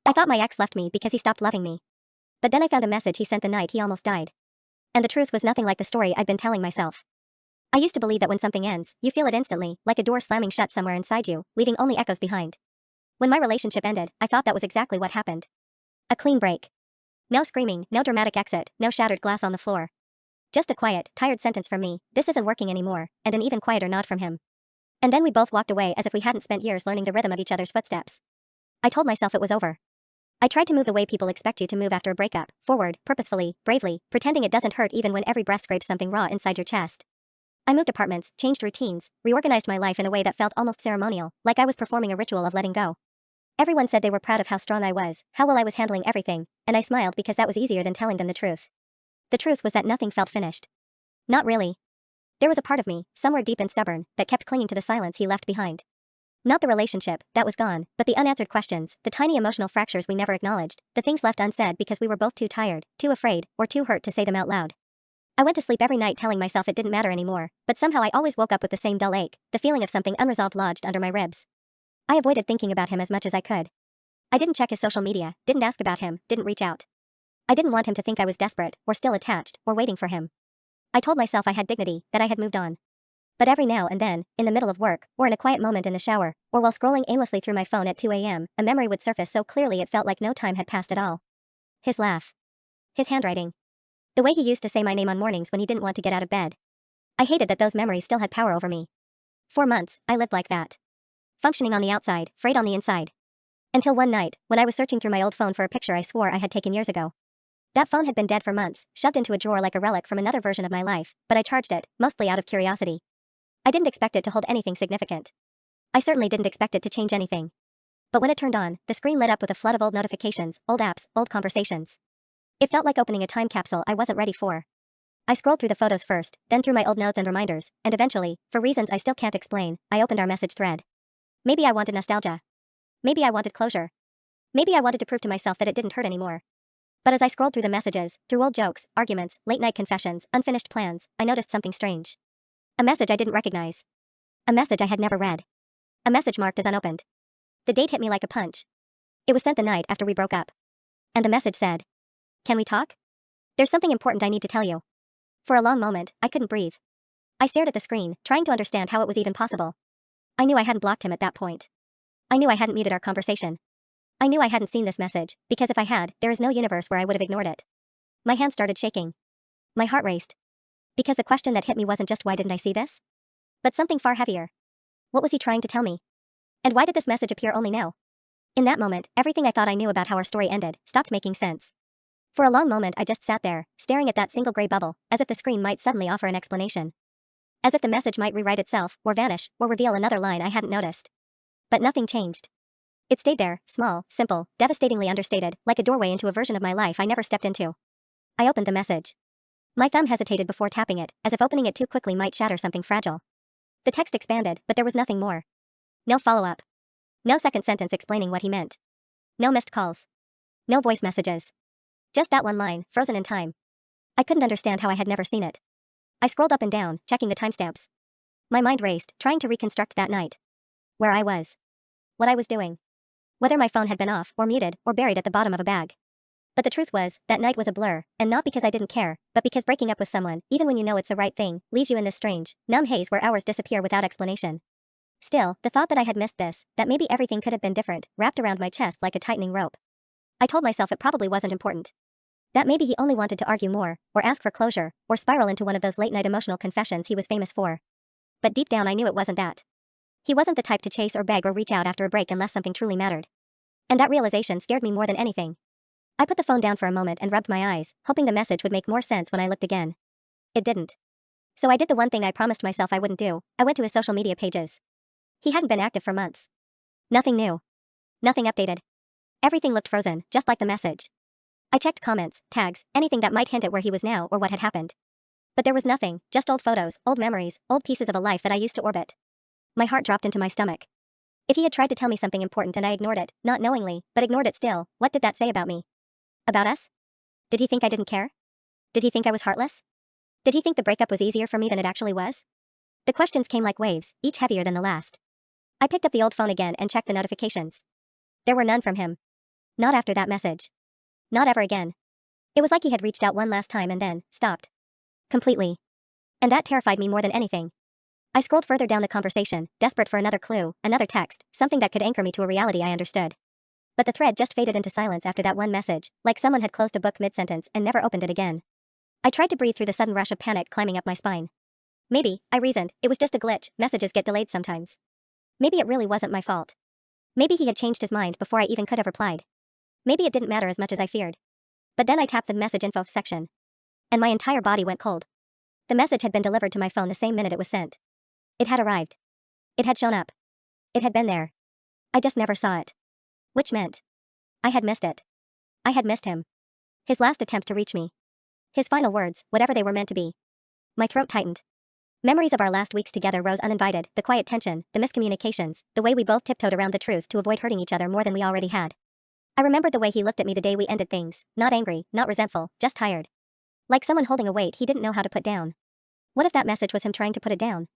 I thought my ex left me because he stopped loving me. But then I found a message he sent the night he almost died. And the truth was nothing like the story I'd been telling myself. I used to believe that when something ends, you feel it instantly, like a door slamming shut somewhere inside you, leaving only echoes behind. When my relationship ended, I thought that was exactly what happened. A clean break. No screaming, no dramatic exit, no shattered glass on the floor. Just a quiet, tired sentence from me, "This isn't working anymore," and an even quieter nod from him. And then we both walked away as if we hadn't spent years learning the rhythm of each other's footsteps. I told myself it was over. I tried to move the way people expect you to move after a breakup, forward, purposefully, bravely, pretending it doesn't hurt even when every breath scrapes something raw inside your chest. I moved apartments, changed routines, reorganized my life in a way that felt almost ceremonial, like I was performing a ritual of letting go. Everyone said they were proud of how strong I was, how well I was handling everything, and I smiled because that was easier than telling them the truth. The truth was that nothing felt finished. Not really. There was a part of me, somewhere deep and stubborn, that kept clinging to the silence he left behind. Not the relationship, that was gone, but the unanswered questions, the tiny emotional fractures we never acknowledged, the things left unsaid because we were both too tired, too afraid, or too hurt to say them out loud. I went to sleep every night telling myself it didn't matter anymore, but somehow I always woke up with the same dull ache, the feeling of something unresolved lodged under my ribs. I avoided thinking about him as much as I could. I didn't check his social media, didn't ask about him, didn't reach out. I didn't want him to think I was desperate, or still attached, or waiting for him. I told myself I had dignity, that I had moved on. But every now and then, in the middle of work, or in a quiet moment in the shower, or while scrolling aimlessly through my phone at 2 a.m., a memory would surface so clearly it felt like no time had passed at all. His laugh. His handwriting. The way he used to say my name on mornings when he didn't want to get out of bed. I hated that those memories still had power over me. For months, I lived like that. Functioning on the outside, frayed on the inside. Until one night, when I was searching through my old phone for a picture I swore I had taken years ago. That phone had been dead for months, shoved into a drawer like a relic from another version of my life, but I charged it, mostly out of curiosity. I didn't expect it to hold anything significant. I certainly didn't expect it to change anything. But when it turned on, the screen lit up with a flood of old notifications, old apps, old conversations. It felt like opening a time capsule I wasn't ready for. I scrolled through the photos first, then through my old notes and reminders, and eventually, for reasons I still can't explain, I opened our message thread. Maybe I wanted nostalgia. Maybe I wanted closure. Maybe I wanted to prove to myself that it didn't hurt anymore. But as I scrolled through the messages, through old jokes, arguments, late-night confessions, unfinished plans, I noticed something strange. A message I didn't recognize. A message I had never read. A message marked as unopened. The date hit me like a punch. It was sent the night after we broke up. And the message said, "Can we talk? There's something important I need to tell you." For a long moment, I couldn't breathe. I stared at the screen, trying to understand how it was even possible. I knew I hadn't blocked him at that point. I knew I hadn't muted our conversation. I knew I hadn't seen this message, because if I had, there is no universe where I would have ignored it. My hands started shaking. My heart raced. Because the question that hit me wasn't just why didn't I see this? But something far heavier. What was he trying to tell me? And why did this message appear only now? In that moment, everything I thought I knew about how our story ended stopped making sense. For a long moment I just sat there, staring at that single gray bubble, as if the screen might suddenly offer an explanation. As if the message might rewrite itself, or vanish, or reveal another line I hadn't noticed. But nothing changed. It stayed there, small, simple, devastatingly understated, like a doorway into a version of my life I never stepped into. I opened the message. My thumb hesitated before tapping it, as if opening it too quickly might shatter something fragile. The text expanded, but there was nothing more. No follow-up. No second sentence explaining what he meant. No missed calls. No voice messages. Just that one line, frozen in time. I couldn't understand how I had never seen it. I scrolled up and down, checking the timestamps. My mind raced, trying to reconstruct that night. Where I was. What I was doing. Whether my phone had been off, or muted, or buried at the bottom of a bag. But the truth was, that night was a blur, and not because I didn't care, but because breaking up with someone, even when you know it's the right thing, leaves you in this strange, numb haze where hours disappear without explanation. Still, the thought that I had missed this, that maybe everything could have been different, wrapped around my chest like a tightening rope. I told myself it probably wasn't important. That maybe he only wanted to argue more, or ask for closure, or spiral into one of those late-night emotional confessions he was famous for. But deep down I knew it wasn't that. He wasn't the type to chase or beg or reach out after a break unless something truly mattered. And that realization scared me more than anything. I put the phone down for a moment and rubbed my eyes, hoping the message would make more sense when I looked again. It didn't. So I did the one thing I promised myself I wouldn't do. I went to his social media pages. He hadn't been active for months. Nothing new. Nothing updated. Everything looked frozen, just like the message. I checked comments, tags, anything that might hint at where he was now or what had happened. But there was nothing, just old photos, old memories, old pieces of a life that I used to orbit. My heart dropped into my stomach. If he had tried to tell me something important and I ignored it, not knowingly, but ignored it still, what did that say about me? About us? Did he think I didn't care? Did he think I was heartless? Did he think the breakup was easier for me than it actually was? The questions came like waves, each heavier than the last. I picked up the old phone again and checked the notifications. There were none from him. Not after that message. Not ever again. It was like he had reached out one last time and then stopped. Completely. And that terrified me more than anything. I scrolled further down the conversation, desperate for another clue, another text, something that could anchor me to a reality I understood. But the thread just faded into silence after that one message, like someone had closed a book mid-sentence and never opened it again. I tried to breathe through the sudden rush of panic climbing up my spine. Maybe, I reasoned, it was just a glitch, messages get delayed sometimes. Maybe it really wasn't my fault. Maybe he had changed his mind before I even could have replied. Maybe it didn't matter as much as I feared. But then I tapped the message info section. And my entire body went cold. The message had been delivered to my phone the same minute it was sent. It had arrived. It had shown up. It had been there. I just never saw it. Which meant I had missed it. I had missed him. His last attempt to reach me. His final words, whatever they were meant to be. My throat tightened. Memories of our last weeks together rose uninvited, the quiet tension, the miscommunications, the way we both tiptoed around the truth to avoid hurting each other more than we already had. I remembered the way he looked at me the day we ended things, not angry, not resentful, just tired. Like someone holding a weight he didn't know how to put down. What if that message was him trying to put it down?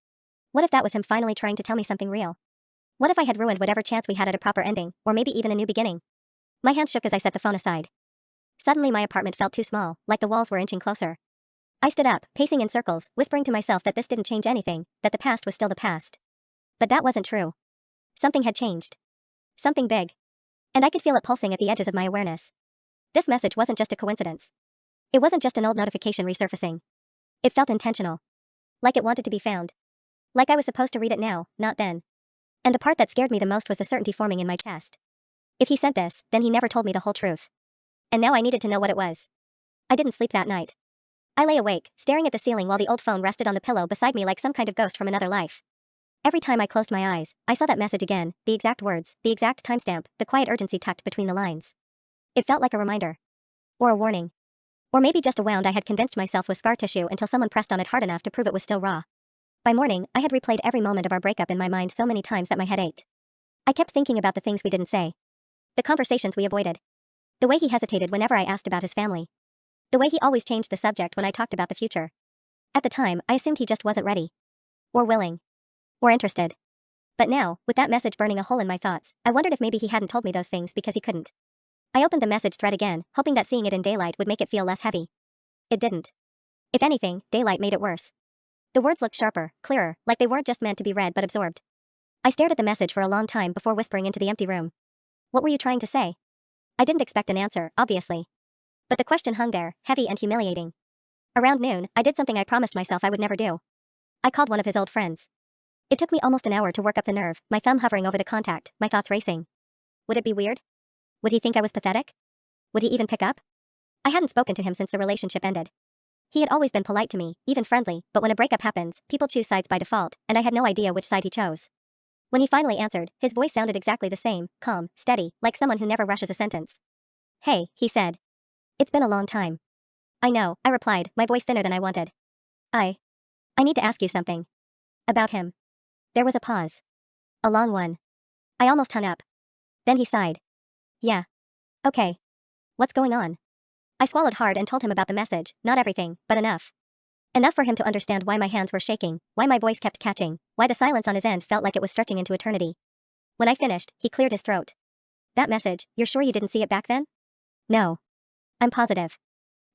What if that was him finally trying to tell me something real? What if I had ruined whatever chance we had at a proper ending, or maybe even a new beginning? My hand shook as I set the phone aside. Suddenly my apartment felt too small, like the walls were inching closer. I stood up, pacing in circles, whispering to myself that this didn't change anything, that the past was still the past. But that wasn't true. Something had changed. Something big. And I could feel it pulsing at the edges of my awareness. This message wasn't just a coincidence. It wasn't just an old notification resurfacing. It felt intentional. Like it wanted to be found. Like I was supposed to read it now, not then. And the part that scared me the most was the certainty forming in my chest. If he sent this, then he never told me the whole truth. And now I needed to know what it was. I didn't sleep that night. I lay awake, staring at the ceiling while the old phone rested on the pillow beside me like some kind of ghost from another life. Every time I closed my eyes, I saw that message again, the exact words, the exact timestamp, the quiet urgency tucked between the lines. It felt like a reminder. Or a warning. Or maybe just a wound I had convinced myself was scar tissue until someone pressed on it hard enough to prove it was still raw. By morning, I had replayed every moment of our breakup in my mind so many times that my head ached. I kept thinking about the things we didn't say. The conversations we avoided. The way he hesitated whenever I asked about his family. The way he always changed the subject when I talked about the future. At the time, I assumed he just wasn't ready. Or willing. Or interested. But now, with that message burning a hole in my thoughts, I wondered if maybe he hadn't told me those things because he couldn't. I opened the message thread again, hoping that seeing it in daylight would make it feel less heavy. It didn't. If anything, daylight made it worse. The words looked sharper, clearer, like they weren't just meant to be read but absorbed. I stared at the message for a long time before whispering into the empty room. What were you trying to say? I didn't expect an answer, obviously. But the question hung there, heavy and humiliating. Around noon, I did something I promised myself I would never do. I called one of his old friends. It took me almost an hour to work up the nerve, my thumb hovering over the contact, my thoughts racing. Would it be weird? Would he think I was pathetic? Would he even pick up? I hadn't spoken to him since the relationship ended. He had always been polite to me, even friendly, but when a breakup happens, people choose sides by default, and I had no idea which side he chose. When he finally answered, his voice sounded exactly the same, calm, steady, like someone who never rushes a sentence. Hey, he said. It's been a long time. I know, I replied, my voice thinner than I wanted. I need to ask you something. About him. There was a pause. A long one. I almost hung up. Then he sighed. Yeah. Okay. What's going on? I swallowed hard and told him about the message, not everything, but enough. Enough for him to understand why my hands were shaking, why my voice kept catching, why the silence on his end felt like it was stretching into eternity. When I finished, he cleared his throat. That message, you're sure you didn't see it back then? No. I'm positive.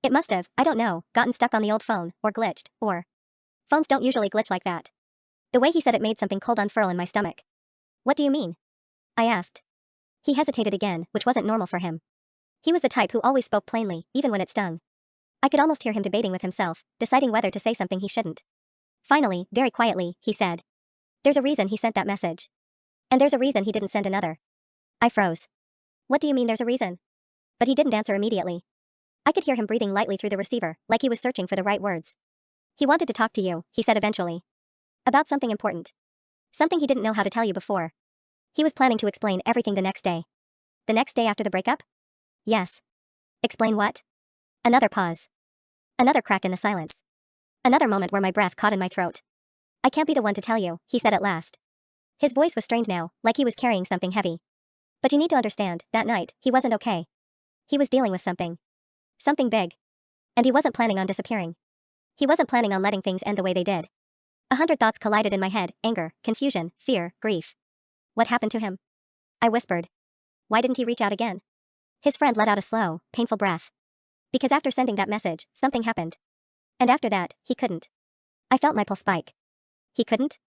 It must have, I don't know, gotten stuck on the old phone, or glitched, or... Phones don't usually glitch like that. The way he said it made something cold unfurl in my stomach. What do you mean? I asked. He hesitated again, which wasn't normal for him. He was the type who always spoke plainly, even when it stung. I could almost hear him debating with himself, deciding whether to say something he shouldn't. Finally, very quietly, he said. There's a reason he sent that message. And there's a reason he didn't send another. I froze. What do you mean there's a reason? But he didn't answer immediately. I could hear him breathing lightly through the receiver, like he was searching for the right words. He wanted to talk to you, he said eventually. About something important. Something he didn't know how to tell you before. He was planning to explain everything the next day. The next day after the breakup? Yes. Explain what? Another pause. Another crack in the silence. Another moment where my breath caught in my throat. I can't be the one to tell you, he said at last. His voice was strained now, like he was carrying something heavy. But you need to understand, that night, he wasn't okay. He was dealing with something. Something big. And he wasn't planning on disappearing. He wasn't planning on letting things end the way they did. 100 thoughts collided in my head, anger, confusion, fear, grief. What happened to him? I whispered. Why didn't he reach out again? His friend let out a slow, painful breath. Because after sending that message, something happened. And after that, he couldn't. I felt my pulse spike. He couldn't?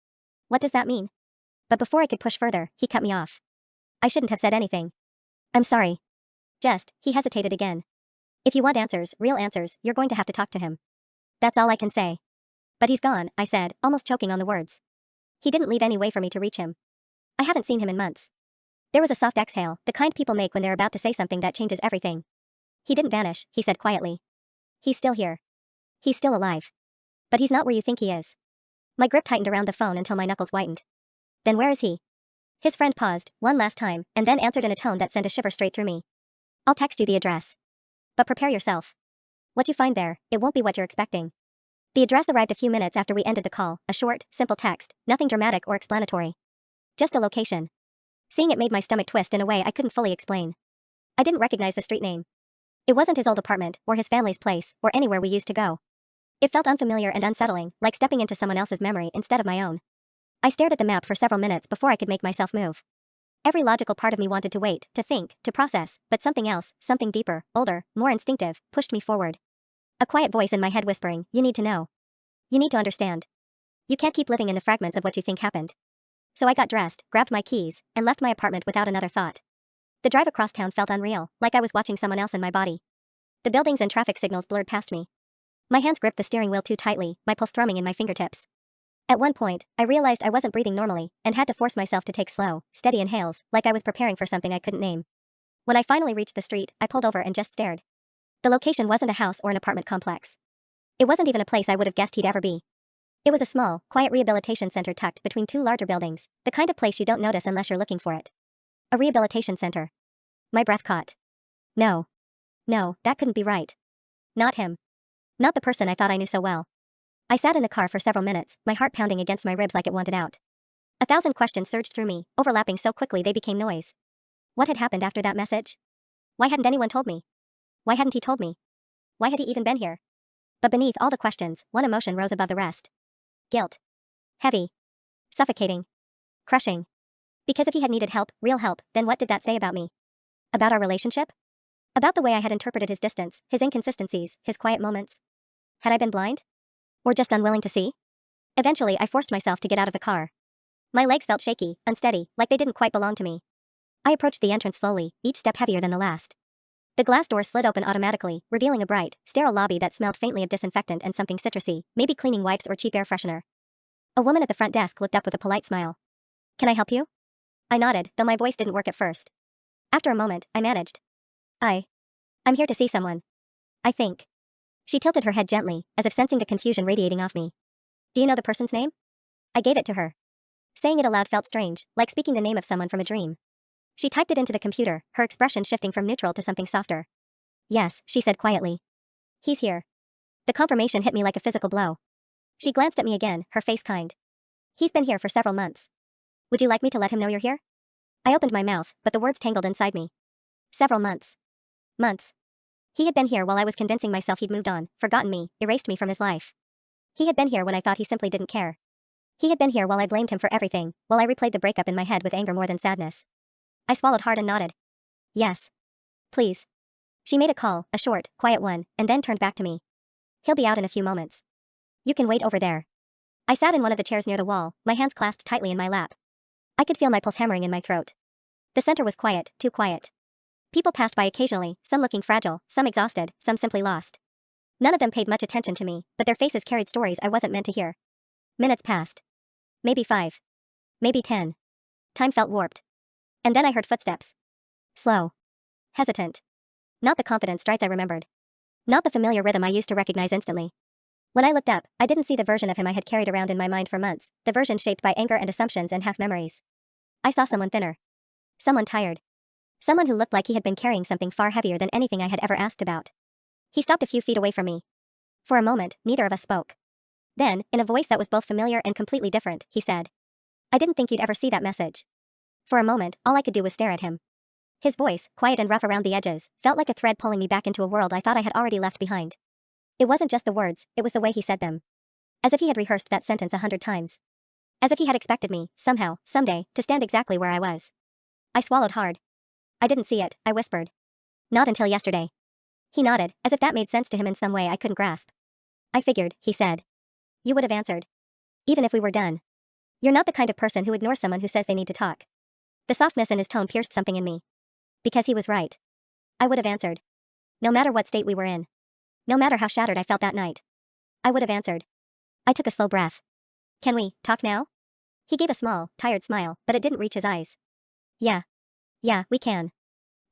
What does that mean? But before I could push further, he cut me off. I shouldn't have said anything. I'm sorry. He hesitated again. If you want answers, real answers, you're going to have to talk to him. That's all I can say. But he's gone, I said, almost choking on the words. He didn't leave any way for me to reach him. I haven't seen him in months. There was a soft exhale, the kind people make when they're about to say something that changes everything. He didn't vanish, he said quietly. He's still here. He's still alive. But he's not where you think he is. My grip tightened around the phone until my knuckles whitened. Then where is he? His friend paused, one last time, and then answered in a tone that sent a shiver straight through me. I'll text you the address. But prepare yourself. What you find there, it won't be what you're expecting. The address arrived a few minutes after we ended the call, a short, simple text, nothing dramatic or explanatory. Just a location. Seeing it made my stomach twist in a way I couldn't fully explain. I didn't recognize the street name. It wasn't his old apartment, or his family's place, or anywhere we used to go. It felt unfamiliar and unsettling, like stepping into someone else's memory instead of my own. I stared at the map for several minutes before I could make myself move. Every logical part of me wanted to wait, to think, to process, but something else, something deeper, older, more instinctive, pushed me forward. A quiet voice in my head whispering, you need to know. You need to understand. You can't keep living in the fragments of what you think happened. So I got dressed, grabbed my keys, and left my apartment without another thought. The drive across town felt unreal, like I was watching someone else in my body. The buildings and traffic signals blurred past me. My hands gripped the steering wheel too tightly, my pulse thrumming in my fingertips. At one point, I realized I wasn't breathing normally, and had to force myself to take slow, steady inhales, like I was preparing for something I couldn't name. When I finally reached the street, I pulled over and just stared. The location wasn't a house or an apartment complex. It wasn't even a place I would have guessed he'd ever be. It was a small, quiet rehabilitation center tucked between two larger buildings, the kind of place you don't notice unless you're looking for it. A rehabilitation center. My breath caught. No, that couldn't be right. Not him. Not the person I thought I knew so well. I sat in the car for several minutes, my heart pounding against my ribs like it wanted out. 1,000 questions surged through me, overlapping so quickly they became noise. What had happened after that message? Why hadn't anyone told me? Why hadn't he told me? Why had he even been here? But beneath all the questions, one emotion rose above the rest. Guilt. Heavy. Suffocating. Crushing. Because if he had needed help, real help, then what did that say about me? About our relationship? About the way I had interpreted his distance, his inconsistencies, his quiet moments? Had I been blind? Or just unwilling to see? Eventually, I forced myself to get out of the car. My legs felt shaky, unsteady, like they didn't quite belong to me. I approached the entrance slowly, each step heavier than the last. The glass door slid open automatically, revealing a bright, sterile lobby that smelled faintly of disinfectant and something citrusy, maybe cleaning wipes or cheap air freshener. A woman at the front desk looked up with a polite smile. Can I help you? I nodded, though my voice didn't work at first. After a moment, I managed. I'm here to see someone. I think. She tilted her head gently, as if sensing the confusion radiating off me. Do you know the person's name? I gave it to her. Saying it aloud felt strange, like speaking the name of someone from a dream. She typed it into the computer, her expression shifting from neutral to something softer. Yes, she said quietly. He's here. The confirmation hit me like a physical blow. She glanced at me again, her face kind. He's been here for several months. Would you like me to let him know you're here? I opened my mouth, but the words tangled inside me. Several months. Months. He had been here while I was convincing myself he'd moved on, forgotten me, erased me from his life. He had been here when I thought he simply didn't care. He had been here while I blamed him for everything, while I replayed the breakup in my head with anger more than sadness. I swallowed hard and nodded. Yes. Please. She made a call, a short, quiet one, and then turned back to me. He'll be out in a few moments. You can wait over there. I sat in one of the chairs near the wall, my hands clasped tightly in my lap. I could feel my pulse hammering in my throat. The center was quiet, too quiet. People passed by occasionally, some looking fragile, some exhausted, some simply lost. None of them paid much attention to me, but their faces carried stories I wasn't meant to hear. Minutes passed. Maybe 5. Maybe 10. Time felt warped. And then I heard footsteps. Slow. Hesitant. Not the confident strides I remembered. Not the familiar rhythm I used to recognize instantly. When I looked up, I didn't see the version of him I had carried around in my mind for months, the version shaped by anger and assumptions and half-memories. I saw someone thinner. Someone tired. Someone who looked like he had been carrying something far heavier than anything I had ever asked about. He stopped a few feet away from me. For a moment, neither of us spoke. Then, in a voice that was both familiar and completely different, he said, I didn't think you'd ever see that message. For a moment, all I could do was stare at him. His voice, quiet and rough around the edges, felt like a thread pulling me back into a world I thought I had already left behind. It wasn't just the words, it was the way he said them. As if he had rehearsed that sentence 100 times. As if he had expected me, somehow, someday, to stand exactly where I was. I swallowed hard. I didn't see it, I whispered. Not until yesterday. He nodded, as if that made sense to him in some way I couldn't grasp. I figured, he said. You would have answered. Even if we were done. You're not the kind of person who ignores someone who says they need to talk. The softness in his tone pierced something in me. Because he was right. I would have answered. No matter what state we were in. No matter how shattered I felt that night. I would have answered. I took a slow breath. Can we talk now? He gave a small, tired smile, but it didn't reach his eyes. Yeah. Yeah, we can.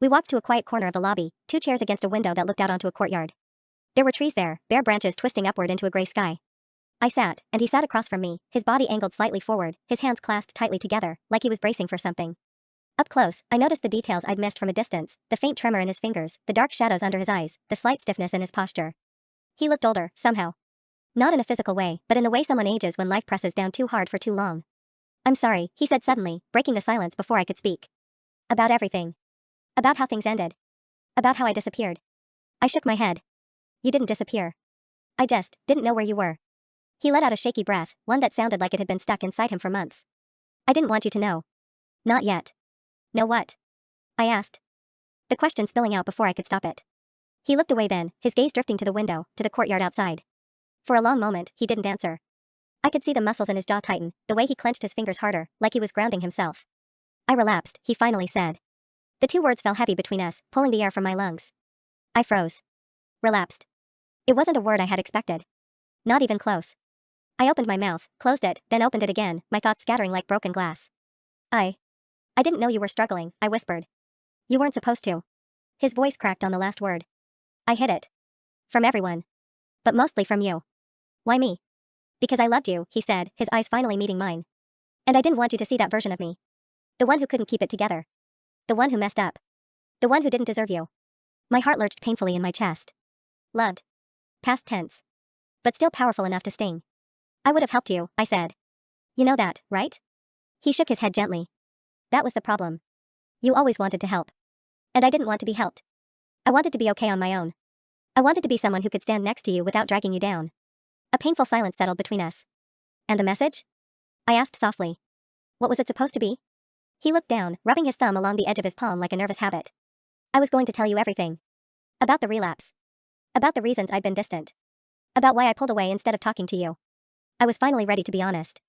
We walked to a quiet corner of the lobby, 2 chairs against a window that looked out onto a courtyard. There were trees there, bare branches twisting upward into a gray sky. I sat, and he sat across from me, his body angled slightly forward, his hands clasped tightly together, like he was bracing for something. Up close, I noticed the details I'd missed from a distance, the faint tremor in his fingers, the dark shadows under his eyes, the slight stiffness in his posture. He looked older, somehow. Not in a physical way, but in the way someone ages when life presses down too hard for too long. I'm sorry, he said suddenly, breaking the silence before I could speak. About everything. About how things ended. About how I disappeared. I shook my head. You didn't disappear. I just didn't know where you were. He let out a shaky breath, one that sounded like it had been stuck inside him for months. I didn't want you to know. Not yet. Know what? I asked. The question spilling out before I could stop it. He looked away then, his gaze drifting to the window, to the courtyard outside. For a long moment, he didn't answer. I could see the muscles in his jaw tighten, the way he clenched his fingers harder, like he was grounding himself. I relapsed, he finally said. The 2 words fell heavy between us, pulling the air from my lungs. I froze. Relapsed. It wasn't a word I had expected. Not even close. I opened my mouth, closed it, then opened it again, my thoughts scattering like broken glass. I didn't know you were struggling, I whispered. You weren't supposed to. His voice cracked on the last word. I hid it. From everyone. But mostly from you. Why me? Because I loved you, he said, his eyes finally meeting mine. And I didn't want you to see that version of me. The one who couldn't keep it together. The one who messed up. The one who didn't deserve you. My heart lurched painfully in my chest. Loved. Past tense. But still powerful enough to sting. I would have helped you, I said. You know that, right? He shook his head gently. That was the problem. You always wanted to help. And I didn't want to be helped. I wanted to be okay on my own. I wanted to be someone who could stand next to you without dragging you down. A painful silence settled between us. And the message? I asked softly. What was it supposed to be? He looked down, rubbing his thumb along the edge of his palm like a nervous habit. I was going to tell you everything. About the relapse. About the reasons I'd been distant. About why I pulled away instead of talking to you. I was finally ready to be honest.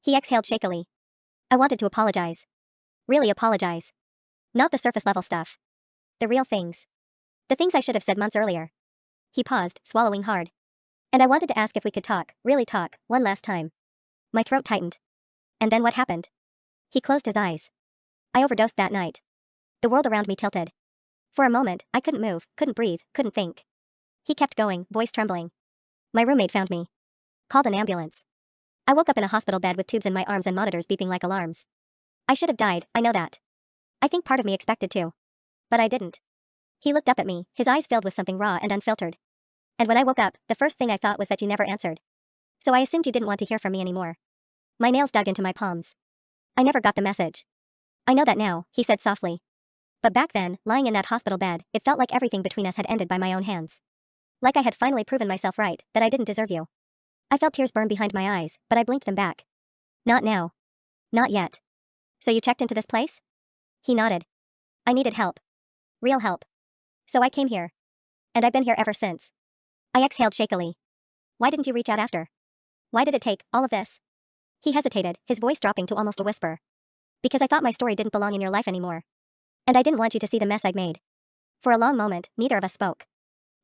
He exhaled shakily. I wanted to apologize. Really apologize. Not the surface level stuff. The real things. The things I should have said months earlier. He paused, swallowing hard. And I wanted to ask if we could talk, really talk, one last time. My throat tightened. And then what happened? He closed his eyes. I overdosed that night. The world around me tilted. For a moment, I couldn't move, couldn't breathe, couldn't think. He kept going, voice trembling. My roommate found me. Called an ambulance. I woke up in a hospital bed with tubes in my arms and monitors beeping like alarms. I should have died, I know that. I think part of me expected to. But I didn't. He looked up at me, his eyes filled with something raw and unfiltered. And when I woke up, the first thing I thought was that you never answered. So I assumed you didn't want to hear from me anymore. My nails dug into my palms. I never got the message. I know that now, he said softly. But back then, lying in that hospital bed, it felt like everything between us had ended by my own hands. Like I had finally proven myself right, that I didn't deserve you. I felt tears burn behind my eyes, but I blinked them back. Not now. Not yet. So you checked into this place? He nodded. I needed help. Real help. So I came here. And I've been here ever since. I exhaled shakily. Why didn't you reach out after? Why did it take all of this? He hesitated, his voice dropping to almost a whisper. Because I thought my story didn't belong in your life anymore. And I didn't want you to see the mess I'd made. For a long moment, neither of us spoke.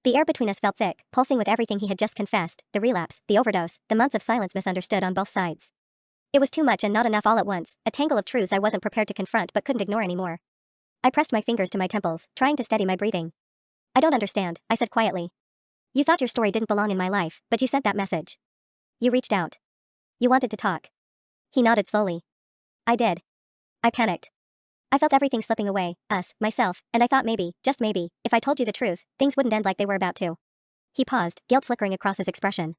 The air between us felt thick, pulsing with everything he had just confessed, the relapse, the overdose, the months of silence misunderstood on both sides. It was too much and not enough all at once, a tangle of truths I wasn't prepared to confront but couldn't ignore anymore. I pressed my fingers to my temples, trying to steady my breathing. I don't understand, I said quietly. You thought your story didn't belong in my life, but you sent that message. You reached out. You wanted to talk. He nodded slowly. I did. I panicked. I felt everything slipping away, us, myself, and I thought maybe, just maybe, if I told you the truth, things wouldn't end like they were about to. He paused, guilt flickering across his expression.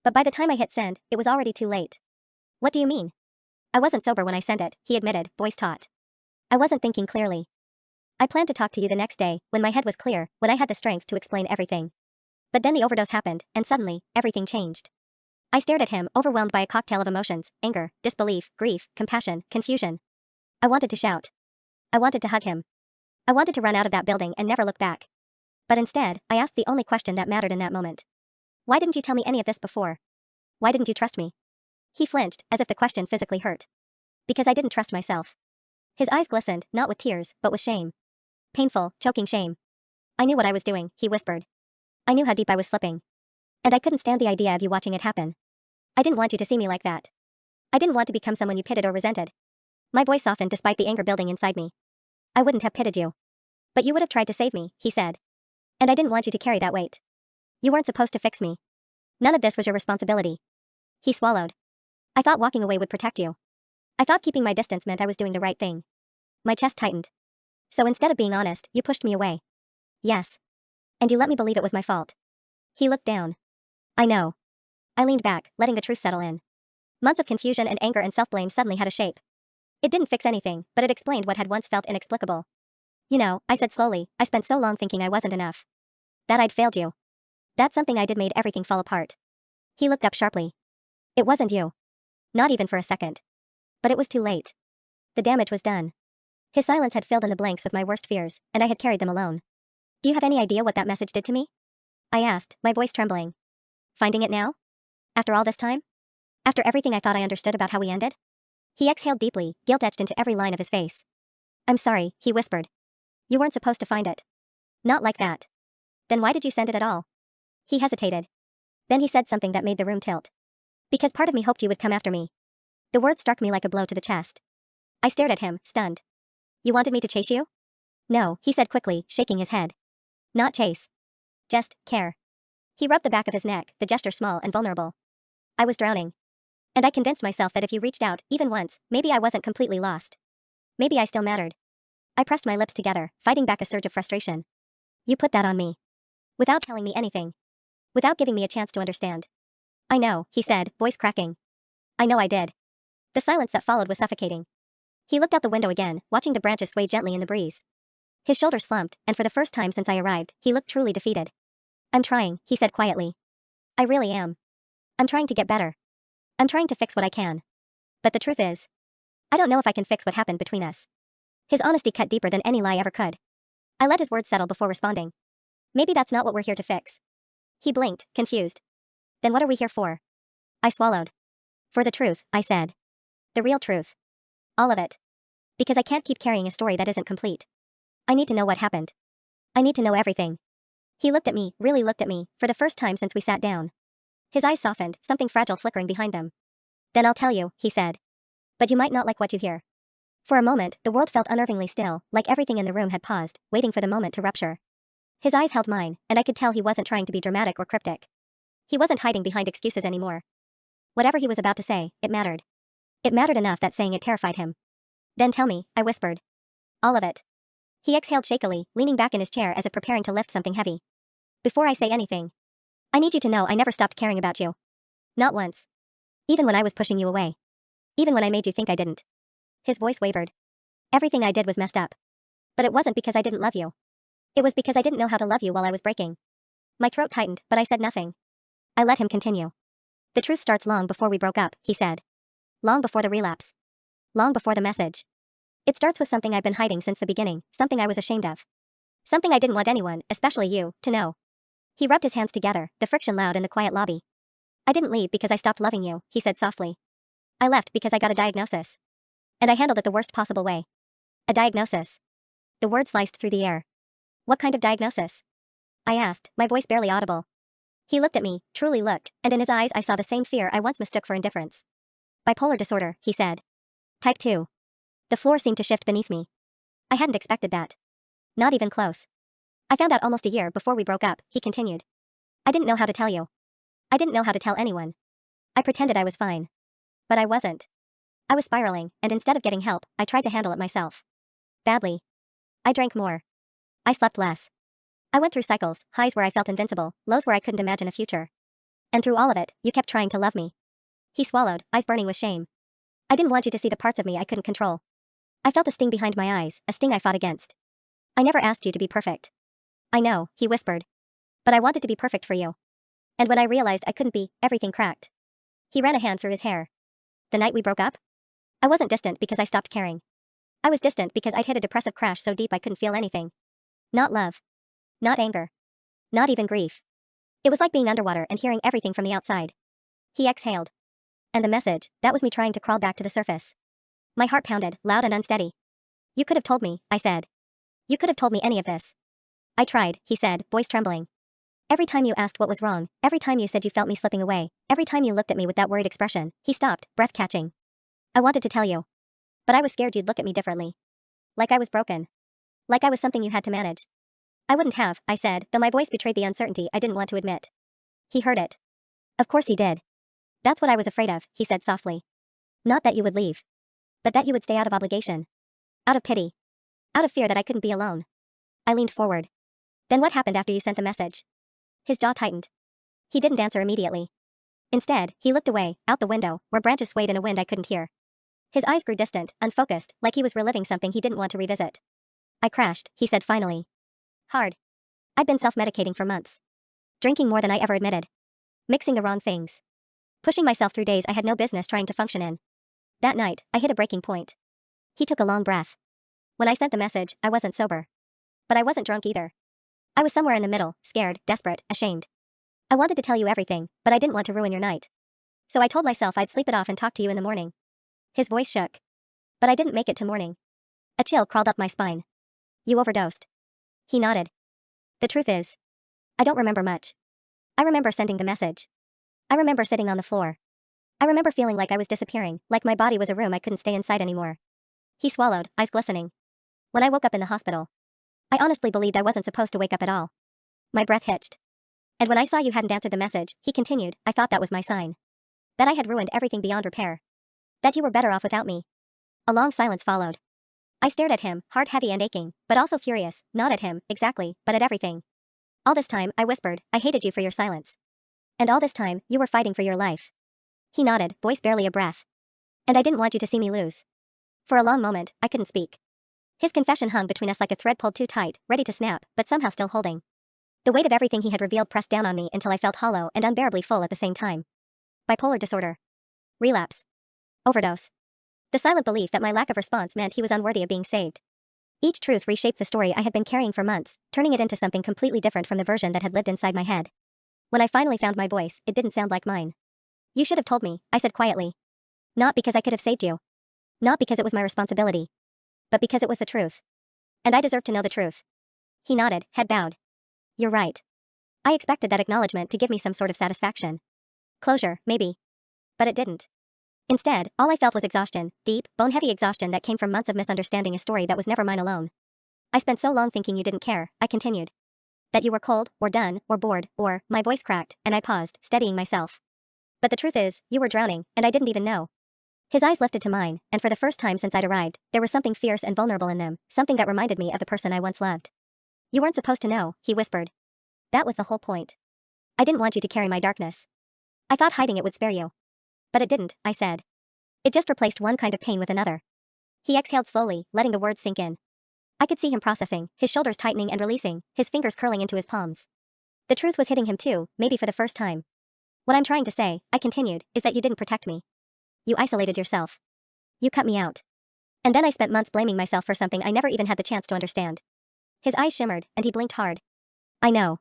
But by the time I hit send, it was already too late. What do you mean? I wasn't sober when I sent it, he admitted, voice taut. I wasn't thinking clearly. I planned to talk to you the next day, when my head was clear, when I had the strength to explain everything. But then the overdose happened, and suddenly, everything changed. I stared at him, overwhelmed by a cocktail of emotions, anger, disbelief, grief, compassion, confusion. I wanted to shout. I wanted to hug him. I wanted to run out of that building and never look back. But instead, I asked the only question that mattered in that moment. Why didn't you tell me any of this before? Why didn't you trust me? He flinched, as if the question physically hurt. Because I didn't trust myself. His eyes glistened, not with tears, but with shame. Painful, choking shame. I knew what I was doing, he whispered. I knew how deep I was slipping. And I couldn't stand the idea of you watching it happen. I didn't want you to see me like that. I didn't want to become someone you pitied or resented. My voice softened despite the anger building inside me. I wouldn't have pitied you. But you would have tried to save me, he said. And I didn't want you to carry that weight. You weren't supposed to fix me. None of this was your responsibility. He swallowed. I thought walking away would protect you. I thought keeping my distance meant I was doing the right thing. My chest tightened. So instead of being honest, you pushed me away. Yes. And you let me believe it was my fault. He looked down. I know. I leaned back, letting the truth settle in. Months of confusion and anger and self-blame suddenly had a shape. It didn't fix anything, but it explained what had once felt inexplicable. You know, I said slowly, I spent so long thinking I wasn't enough. That I'd failed you. That something I did made everything fall apart. He looked up sharply. It wasn't you. Not even for a second. But it was too late. The damage was done. His silence had filled in the blanks with my worst fears, and I had carried them alone. Do you have any idea what that message did to me? I asked, my voice trembling. Finding it now? After all this time? After everything I thought I understood about how we ended? He exhaled deeply, guilt etched into every line of his face. I'm sorry, he whispered. You weren't supposed to find it. Not like that. Then why did you send it at all? He hesitated. Then he said something that made the room tilt. Because part of me hoped you would come after me. The word struck me like a blow to the chest. I stared at him, stunned. You wanted me to chase you? No, he said quickly, shaking his head. Not chase. Just care. He rubbed the back of his neck, the gesture small and vulnerable. I was drowning. And I convinced myself that if you reached out, even once, maybe I wasn't completely lost. Maybe I still mattered. I pressed my lips together, fighting back a surge of frustration. You put that on me. Without telling me anything. Without giving me a chance to understand. I know, he said, voice cracking. I know I did. The silence that followed was suffocating. He looked out the window again, watching the branches sway gently in the breeze. His shoulders slumped, and for the first time since I arrived, he looked truly defeated. I'm trying, he said quietly. I really am. I'm trying to get better. I'm trying to fix what I can. But the truth is, I don't know if I can fix what happened between us. His honesty cut deeper than any lie ever could. I let his words settle before responding. Maybe that's not what we're here to fix. He blinked, confused. Then what are we here for? I swallowed. For the truth, I said. The real truth. All of it. Because I can't keep carrying a story that isn't complete. I need to know what happened. I need to know everything. He looked at me, really looked at me, for the first time since we sat down. His eyes softened, something fragile flickering behind them. Then I'll tell you, he said. But you might not like what you hear. For a moment, the world felt unnervingly still, like everything in the room had paused, waiting for the moment to rupture. His eyes held mine, and I could tell he wasn't trying to be dramatic or cryptic. He wasn't hiding behind excuses anymore. Whatever he was about to say, it mattered. It mattered enough that saying it terrified him. Then tell me, I whispered. All of it. He exhaled shakily, leaning back in his chair as if preparing to lift something heavy. Before I say anything, I need you to know I never stopped caring about you. Not once. Even when I was pushing you away. Even when I made you think I didn't. His voice wavered. Everything I did was messed up. But it wasn't because I didn't love you. It was because I didn't know how to love you while I was breaking. My throat tightened, but I said nothing. I let him continue. The truth starts long before we broke up, he said. Long before the relapse. Long before the message. It starts with something I've been hiding since the beginning, something I was ashamed of. Something I didn't want anyone, especially you, to know. He rubbed his hands together, the friction loud in the quiet lobby. I didn't leave because I stopped loving you, he said softly. I left because I got a diagnosis. And I handled it the worst possible way. A diagnosis. The word sliced through the air. What kind of diagnosis? I asked, my voice barely audible. He looked at me, truly looked, and in his eyes I saw the same fear I once mistook for indifference. Bipolar disorder, he said. Type 2. The floor seemed to shift beneath me. I hadn't expected that. Not even close. I found out almost a year before we broke up, he continued. I didn't know how to tell you. I didn't know how to tell anyone. I pretended I was fine. But I wasn't. I was spiraling, and instead of getting help, I tried to handle it myself. Badly. I drank more. I slept less. I went through cycles, highs where I felt invincible, lows where I couldn't imagine a future. And through all of it, you kept trying to love me. He swallowed, eyes burning with shame. I didn't want you to see the parts of me I couldn't control. I felt a sting behind my eyes, a sting I fought against. I never asked you to be perfect. I know, he whispered. But I wanted to be perfect for you. And when I realized I couldn't be, everything cracked. He ran a hand through his hair. The night we broke up? I wasn't distant because I stopped caring. I was distant because I'd hit a depressive crash so deep I couldn't feel anything. Not love. Not anger. Not even grief. It was like being underwater and hearing everything from the outside. He exhaled. And the message, that was me trying to crawl back to the surface. My heart pounded, loud and unsteady. You could have told me, I said. You could have told me any of this. I tried, he said, voice trembling. Every time you asked what was wrong, every time you said you felt me slipping away, every time you looked at me with that worried expression, he stopped, breath catching. I wanted to tell you. But I was scared you'd look at me differently. Like I was broken. Like I was something you had to manage. I wouldn't have, I said, though my voice betrayed the uncertainty I didn't want to admit. He heard it. Of course he did. That's what I was afraid of, he said softly. Not that you would leave. But that you would stay out of obligation. Out of pity. Out of fear that I couldn't be alone. I leaned forward. Then what happened after you sent the message? His jaw tightened. He didn't answer immediately. Instead, he looked away, out the window, where branches swayed in a wind I couldn't hear. His eyes grew distant, unfocused, like he was reliving something he didn't want to revisit. I crashed, he said finally. Hard. I'd been self-medicating for months. Drinking more than I ever admitted. Mixing the wrong things. Pushing myself through days I had no business trying to function in. That night, I hit a breaking point. He took a long breath. When I sent the message, I wasn't sober. But I wasn't drunk either. I was somewhere in the middle, scared, desperate, ashamed. I wanted to tell you everything, but I didn't want to ruin your night. So I told myself I'd sleep it off and talk to you in the morning. His voice shook. But I didn't make it to morning. A chill crawled up my spine. You overdosed. He nodded. The truth is, I don't remember much. I remember sending the message. I remember sitting on the floor. I remember feeling like I was disappearing, like my body was a room I couldn't stay inside anymore. He swallowed, eyes glistening. When I woke up in the hospital, I honestly believed I wasn't supposed to wake up at all. My breath hitched. And when I saw you hadn't answered the message, he continued, I thought that was my sign. That I had ruined everything beyond repair. That you were better off without me. A long silence followed. I stared at him, heart heavy and aching, but also furious, not at him, exactly, but at everything. All this time, I whispered, I hated you for your silence. And all this time, you were fighting for your life. He nodded, voice barely a breath. And I didn't want you to see me lose. For a long moment, I couldn't speak. His confession hung between us like a thread pulled too tight, ready to snap, but somehow still holding. The weight of everything he had revealed pressed down on me until I felt hollow and unbearably full at the same time. Bipolar disorder. Relapse. Overdose. The silent belief that my lack of response meant he was unworthy of being saved. Each truth reshaped the story I had been carrying for months, turning it into something completely different from the version that had lived inside my head. When I finally found my voice, it didn't sound like mine. You should have told me, I said quietly. Not because I could have saved you. Not because it was my responsibility. But because it was the truth. And I deserved to know the truth. He nodded, head bowed. You're right. I expected that acknowledgement to give me some sort of satisfaction. Closure, maybe. But it didn't. Instead, all I felt was exhaustion, deep, bone-heavy exhaustion that came from months of misunderstanding a story that was never mine alone. I spent so long thinking you didn't care, I continued. That you were cold, or done, or bored, or, my voice cracked, and I paused, steadying myself. But the truth is, you were drowning, and I didn't even know. His eyes lifted to mine, and for the first time since I'd arrived, there was something fierce and vulnerable in them, something that reminded me of the person I once loved. You weren't supposed to know, he whispered. That was the whole point. I didn't want you to carry my darkness. I thought hiding it would spare you. But it didn't, I said. It just replaced one kind of pain with another. He exhaled slowly, letting the words sink in. I could see him processing, his shoulders tightening and releasing, his fingers curling into his palms. The truth was hitting him too, maybe for the first time. What I'm trying to say, I continued, is that you didn't protect me. You isolated yourself. You cut me out. And then I spent months blaming myself for something I never even had the chance to understand. His eyes shimmered, and he blinked hard. I know.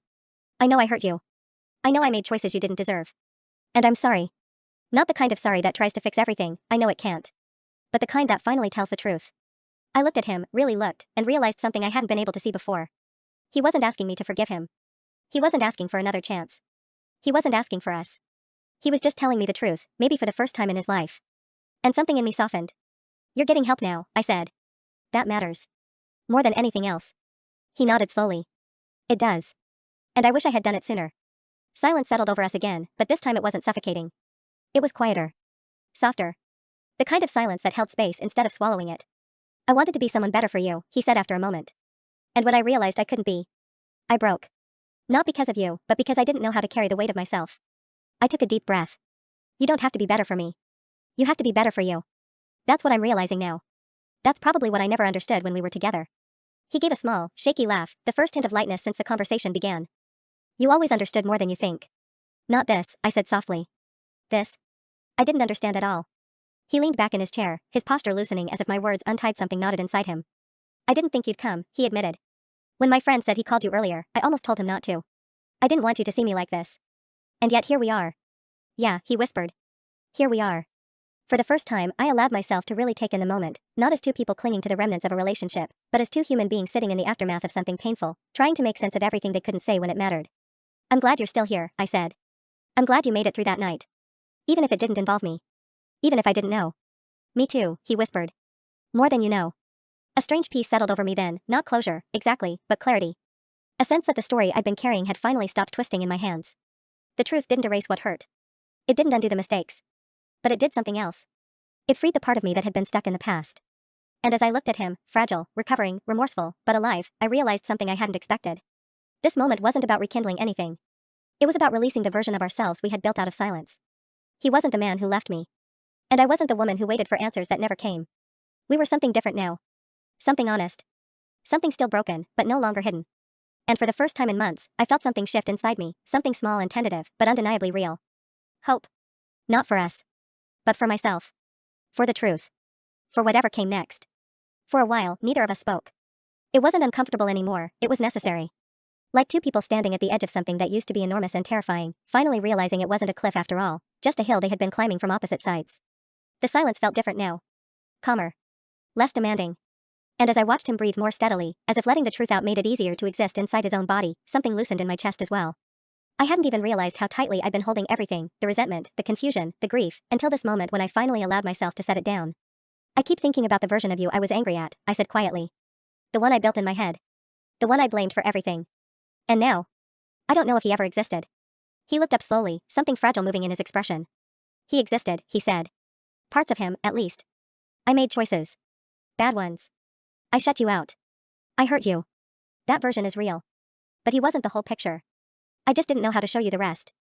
I know I hurt you. I know I made choices you didn't deserve. And I'm sorry. Not the kind of sorry that tries to fix everything, I know it can't. But the kind that finally tells the truth. I looked at him, really looked, and realized something I hadn't been able to see before. He wasn't asking me to forgive him. He wasn't asking for another chance. He wasn't asking for us. He was just telling me the truth, maybe for the first time in his life. And something in me softened. You're getting help now, I said. That matters. More than anything else. He nodded slowly. It does. And I wish I had done it sooner. Silence settled over us again, but this time it wasn't suffocating. It was quieter. Softer. The kind of silence that held space instead of swallowing it. I wanted to be someone better for you, he said after a moment. And when I realized I couldn't be, I broke. Not because of you, but because I didn't know how to carry the weight of myself. I took a deep breath. You don't have to be better for me. You have to be better for you. That's what I'm realizing now. That's probably what I never understood when we were together. He gave a small, shaky laugh, the first hint of lightness since the conversation began. You always understood more than you think. Not this, I said softly. This? I didn't understand at all. He leaned back in his chair, his posture loosening as if my words untied something knotted inside him. I didn't think you'd come, he admitted. When my friend said he called you earlier, I almost told him not to. I didn't want you to see me like this. And yet here we are. Yeah, he whispered. Here we are. For the first time, I allowed myself to really take in the moment, not as two people clinging to the remnants of a relationship, but as two human beings sitting in the aftermath of something painful, trying to make sense of everything they couldn't say when it mattered. I'm glad you're still here, I said. I'm glad you made it through that night. Even if it didn't involve me. Even if I didn't know. Me too, he whispered. More than you know. A strange peace settled over me then, not closure, exactly, but clarity. A sense that the story I'd been carrying had finally stopped twisting in my hands. The truth didn't erase what hurt. It didn't undo the mistakes. But it did something else. It freed the part of me that had been stuck in the past. And as I looked at him, fragile, recovering, remorseful, but alive, I realized something I hadn't expected. This moment wasn't about rekindling anything. It was about releasing the version of ourselves we had built out of silence. He wasn't the man who left me. And I wasn't the woman who waited for answers that never came. We were something different now. Something honest. Something still broken, but no longer hidden. And for the first time in months, I felt something shift inside me, something small and tentative, but undeniably real. Hope. Not for us. But for myself. For the truth. For whatever came next. For a while, neither of us spoke. It wasn't uncomfortable anymore, it was necessary. Like two people standing at the edge of something that used to be enormous and terrifying, finally realizing it wasn't a cliff after all, just a hill they had been climbing from opposite sides. The silence felt different now. Calmer. Less demanding. And as I watched him breathe more steadily, as if letting the truth out made it easier to exist inside his own body, something loosened in my chest as well. I hadn't even realized how tightly I'd been holding everything, the resentment, the confusion, the grief, until this moment when I finally allowed myself to set it down. I keep thinking about the version of you I was angry at, I said quietly. The one I built in my head. The one I blamed for everything. And now? I don't know if he ever existed. He looked up slowly, something fragile moving in his expression. He existed, he said. Parts of him, at least. I made choices. Bad ones. I shut you out. I hurt you. That version is real. But he wasn't the whole picture. I just didn't know how to show you the rest.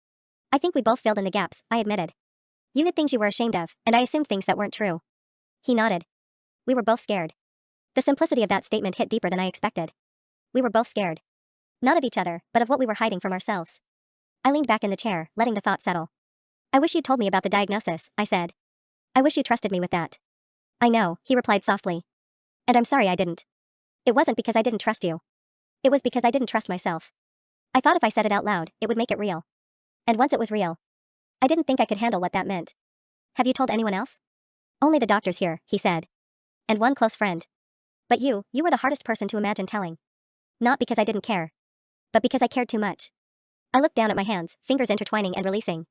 I think we both filled in the gaps, I admitted. You hid things you were ashamed of, and I assumed things that weren't true. He nodded. We were both scared. The simplicity of that statement hit deeper than I expected. We were both scared. Not of each other, but of what we were hiding from ourselves. I leaned back in the chair, letting the thought settle. I wish you'd told me about the diagnosis, I said. I wish you trusted me with that. I know, he replied softly. And I'm sorry I didn't. It wasn't because I didn't trust you. It was because I didn't trust myself. I thought if I said it out loud, it would make it real. And once it was real, I didn't think I could handle what that meant. Have you told anyone else? Only the doctors here, he said. And one close friend. But you were the hardest person to imagine telling. Not because I didn't care. But because I cared too much. I looked down at my hands, fingers intertwining and releasing.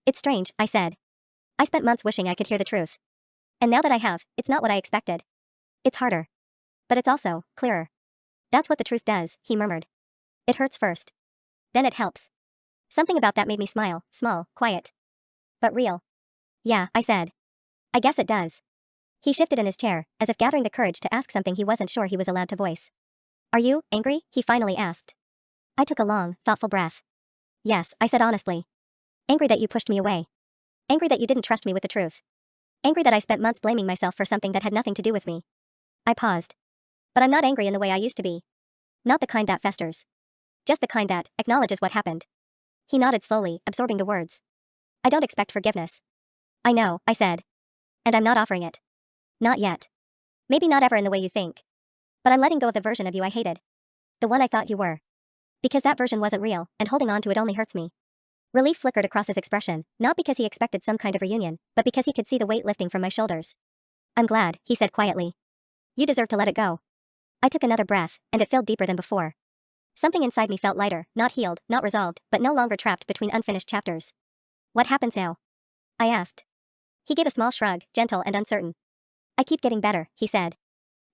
It's strange, I said. I spent months wishing I could hear the truth. And now that I have, it's not what I expected. It's harder. But it's also clearer. That's what the truth does, he murmured. It hurts first. Then it helps. Something about that made me smile, small, quiet. But real. Yeah, I said. I guess it does. He shifted in his chair, as if gathering the courage to ask something he wasn't sure he was allowed to voice. Are you angry? He finally asked. I took a long, thoughtful breath. Yes, I said honestly. Angry that you pushed me away. Angry that you didn't trust me with the truth. Angry that I spent months blaming myself for something that had nothing to do with me. I paused. But I'm not angry in the way I used to be. Not the kind that festers. Just the kind that acknowledges what happened. He nodded slowly, absorbing the words. I don't expect forgiveness. I know, I said. And I'm not offering it. Not yet. Maybe not ever in the way you think. But I'm letting go of the version of you I hated. The one I thought you were. Because that version wasn't real, and holding on to it only hurts me. Relief flickered across his expression, not because he expected some kind of reunion, but because he could see the weight lifting from my shoulders. I'm glad, he said quietly. You deserve to let it go. I took another breath, and it filled deeper than before. Something inside me felt lighter, not healed, not resolved, but no longer trapped between unfinished chapters. What happens now? I asked. He gave a small shrug, gentle and uncertain. I keep getting better, he said.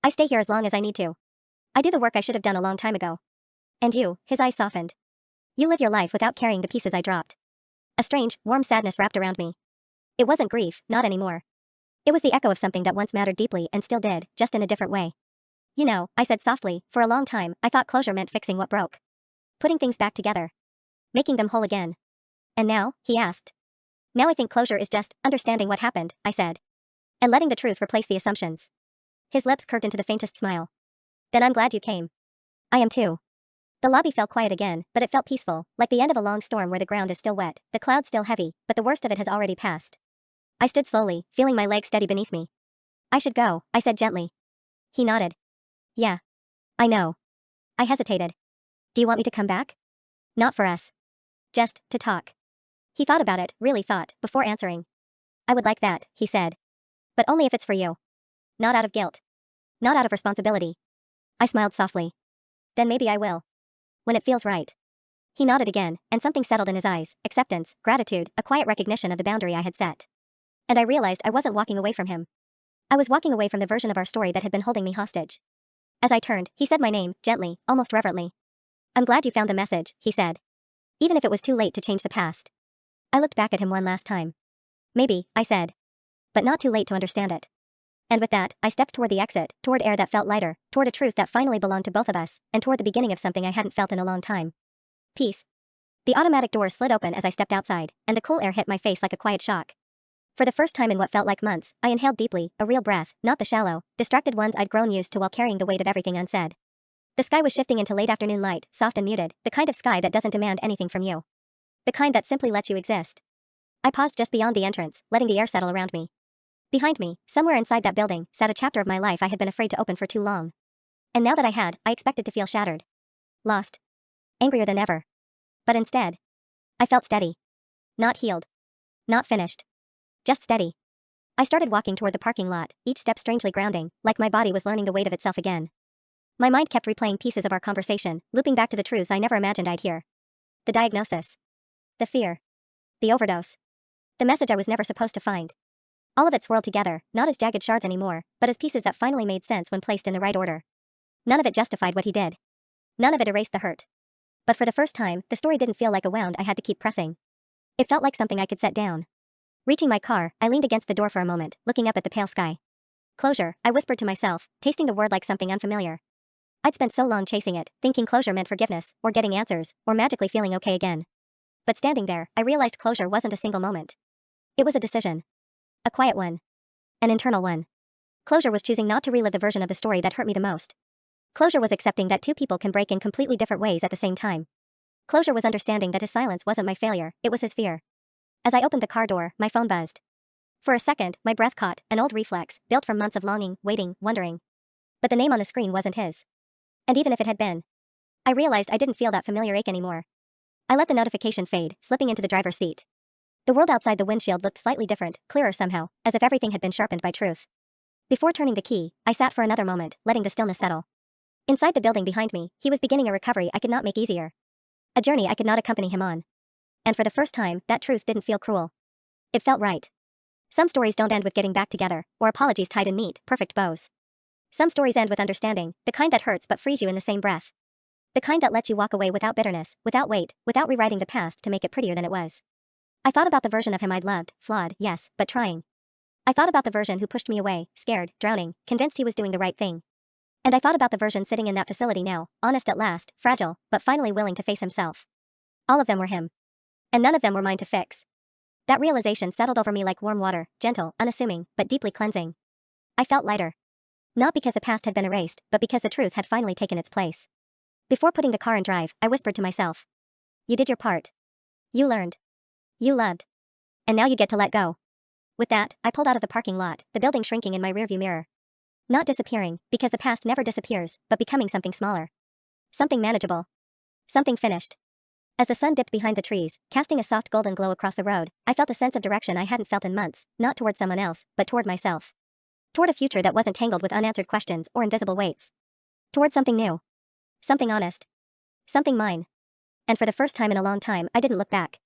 I stay here as long as I need to. I do the work I should have done a long time ago. And you, his eyes softened. You live your life without carrying the pieces I dropped. A strange, warm sadness wrapped around me. It wasn't grief, not anymore. It was the echo of something that once mattered deeply and still did, just in a different way. You know, I said softly, for a long time, I thought closure meant fixing what broke. Putting things back together. Making them whole again. And now, he asked. Now I think closure is just understanding what happened, I said. And letting the truth replace the assumptions. His lips curved into the faintest smile. Then I'm glad you came. I am too. The lobby fell quiet again, but it felt peaceful, like the end of a long storm where the ground is still wet, the clouds still heavy, but the worst of it has already passed. I stood slowly, feeling my legs steady beneath me. I should go, I said gently. He nodded. Yeah. I know. I hesitated. Do you want me to come back? Not for us. Just to talk. He thought about it, really thought, before answering. I would like that, he said. But only if it's for you. Not out of guilt. Not out of responsibility. I smiled softly. Then maybe I will. When it feels right. He nodded again, and something settled in his eyes, acceptance, gratitude, a quiet recognition of the boundary I had set. And I realized I wasn't walking away from him. I was walking away from the version of our story that had been holding me hostage. As I turned, he said my name, gently, almost reverently. I'm glad you found the message, he said. Even if it was too late to change the past. I looked back at him one last time. Maybe, I said. But not too late to understand it. And with that, I stepped toward the exit, toward air that felt lighter, toward a truth that finally belonged to both of us, and toward the beginning of something I hadn't felt in a long time. Peace. The automatic door slid open as I stepped outside, and the cool air hit my face like a quiet shock. For the first time in what felt like months, I inhaled deeply, a real breath, not the shallow, distracted ones I'd grown used to while carrying the weight of everything unsaid. The sky was shifting into late afternoon light, soft and muted, the kind of sky that doesn't demand anything from you. The kind that simply lets you exist. I paused just beyond the entrance, letting the air settle around me. Behind me, somewhere inside that building, sat a chapter of my life I had been afraid to open for too long. And now that I had, I expected to feel shattered. Lost. Angrier than ever. But instead, I felt steady. Not healed. Not finished. Just steady. I started walking toward the parking lot, each step strangely grounding, like my body was learning the weight of itself again. My mind kept replaying pieces of our conversation, looping back to the truths I never imagined I'd hear. The diagnosis. The fear. The overdose. The message I was never supposed to find. All of it swirled together, not as jagged shards anymore, but as pieces that finally made sense when placed in the right order. None of it justified what he did. None of it erased the hurt. But for the first time, the story didn't feel like a wound I had to keep pressing. It felt like something I could set down. Reaching my car, I leaned against the door for a moment, looking up at the pale sky. Closure, I whispered to myself, tasting the word like something unfamiliar. I'd spent so long chasing it, thinking closure meant forgiveness, or getting answers, or magically feeling okay again. But standing there, I realized closure wasn't a single moment. It was a decision. A quiet one. An internal one. Closure was choosing not to relive the version of the story that hurt me the most. Closure was accepting that two people can break in completely different ways at the same time. Closure was understanding that his silence wasn't my failure, it was his fear. As I opened the car door, my phone buzzed. For a second, my breath caught, an old reflex, built from months of longing, waiting, wondering. But the name on the screen wasn't his. And even if it had been, I realized I didn't feel that familiar ache anymore. I let the notification fade, slipping into the driver's seat. The world outside the windshield looked slightly different, clearer somehow, as if everything had been sharpened by truth. Before turning the key, I sat for another moment, letting the stillness settle. Inside the building behind me, he was beginning a recovery I could not make easier. A journey I could not accompany him on. And for the first time, that truth didn't feel cruel. It felt right. Some stories don't end with getting back together, or apologies tied in neat, perfect bows. Some stories end with understanding, the kind that hurts but frees you in the same breath. The kind that lets you walk away without bitterness, without weight, without rewriting the past to make it prettier than it was. I thought about the version of him I'd loved, flawed, yes, but trying. I thought about the version who pushed me away, scared, drowning, convinced he was doing the right thing. And I thought about the version sitting in that facility now, honest at last, fragile, but finally willing to face himself. All of them were him. And none of them were mine to fix. That realization settled over me like warm water, gentle, unassuming, but deeply cleansing. I felt lighter. Not because the past had been erased, but because the truth had finally taken its place. Before putting the car in drive, I whispered to myself. You did your part. You learned. You loved. And now you get to let go. With that, I pulled out of the parking lot, the building shrinking in my rearview mirror. Not disappearing, because the past never disappears, but becoming something smaller. Something manageable. Something finished. As the sun dipped behind the trees, casting a soft golden glow across the road, I felt a sense of direction I hadn't felt in months, not toward someone else, but toward myself. Toward a future that wasn't tangled with unanswered questions or invisible weights. Toward something new. Something honest. Something mine. And for the first time in a long time, I didn't look back.